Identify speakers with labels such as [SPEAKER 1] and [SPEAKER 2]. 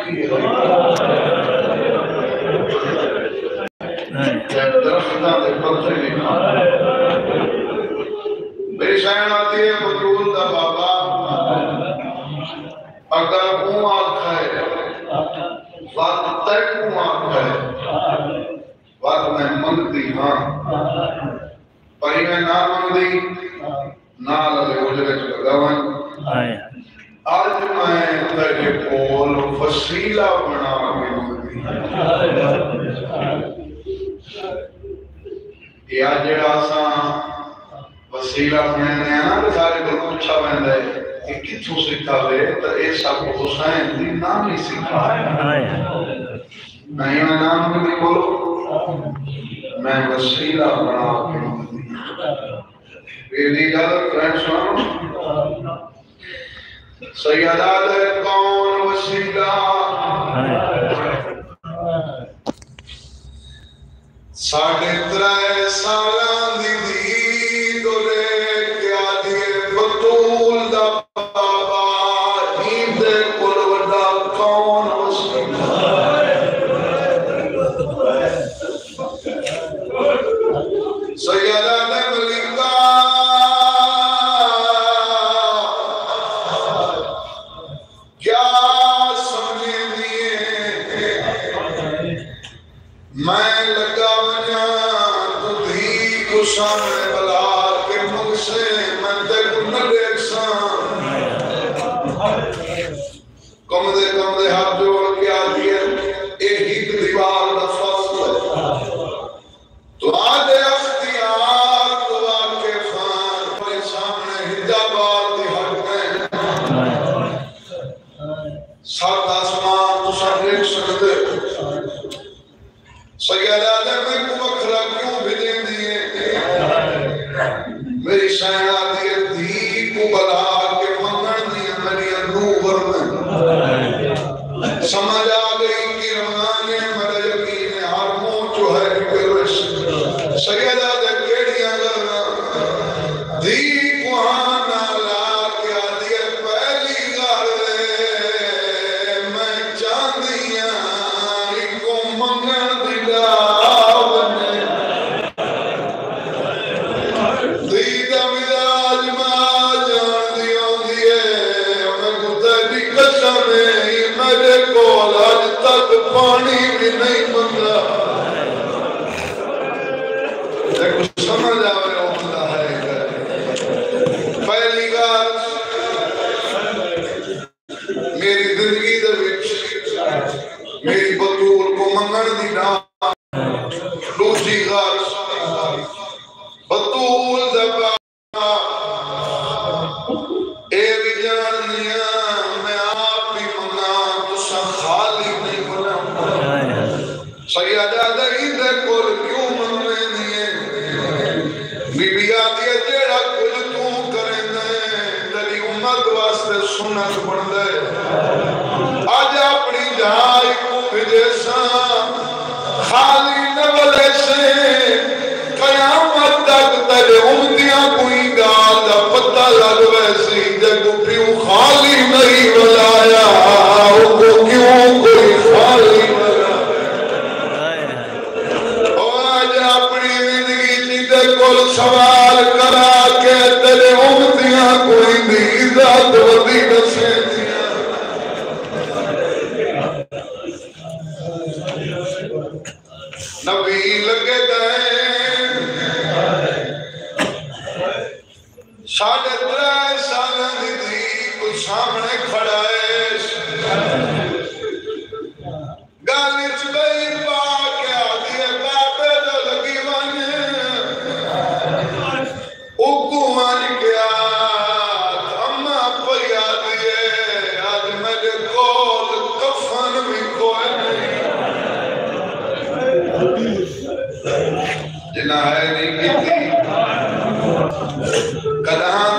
[SPEAKER 1] کی ہے درختاں دے پتے لکھا میری شاعر آتی ہے بطول دا بابا اگر کو آکھا ہے وقت تک کو آکھا ہے وقت میں منگتی ہاں پہی میں نہ منگتی نہ لگے اجرے چلے گوان آج میں تیرے کول وسیلہ بنا کے منگتی یا جڑا ساں وسیلہ بنانے ہیں نا سارے کو پوچھا بندہ ہے کہ کتھوں سکھا لے تو ایسا کو حسین دی نام ہی سکھا ہے نہیں میں نام کو نہیں بولو میں وسیلہ بنا کے منگتی بیدی اجازت فرینڈ سنو سیدہ دے کون وسیلہ ساڑھے ترائے سالان دی دی دولے کیا دیئے بطول دا بابا عید کل وڈا کون وسیلہ سیدہ دے ملکہ کیا سمجھے دیئے میں لگا سامنے بلا کے مجھ سے میں دیکھ نہ دیکھ سام کم دے ہاتھ جوڑ کے آتی ہے ایک دیوار دا فصل تو آج اختیار تو آکے فان پر سامنے حجابات دی حق میں ساتھ آسمان تو ساتھ ایک سکتے سیدہ نے میں کو وکھرا کیوں بھیجیں دیئے میری شاعر آتی ہے دھی کو بلا کے منگن دی میری انوور میں سمجھ آ گئی کہ رمانے میرا یقین ہر منہ جو ہے نکلش سیدہ دے کیڑیاں کرنا دھی کو آنا لا کے آتی ہے پہلی گارے میں چاندیاں کو منگن دی لاؤنے پانی بھی نہیں بندہ دیکھو سمجھ آوے ہوتا ہے پہلی گال میری زندگی دے وچ میری بطول کو منگن دی نا دوسری گال بطول دے بابا اے بھی جانیاں میں آپ بھی منگا تو سا خالی نہیں بنا سیدہ دہی دے کول کیوں منگنے دیئے بی بی آتی ہے جیڑا کل کیوں کریں دے تیری امت واسطے سنت بڑھ دے آج اپنی جہائی کو بھجے سا خالی نولے سے قیامت تک تیرے امتیاں کوئی گال دا پتہ لگ ویسی جگو پیو خالی نہیں بلایا وہ کیوں کوئی خالی سوال کرا کے تیرے امتیاں کوئی نہیں ذات ودی نسے نبی لگے گئے ساڑھے ترائے سالہ دی کو سامنے کھڑا ہے گالی چبئی پا کے آدھی ہے بابے جو لگی وانے حکومان کیا دھما پیا دیئے آج میرے کول کفن بھی کوئی نہیں جنہ ہے نہیں کی تھی کدھاں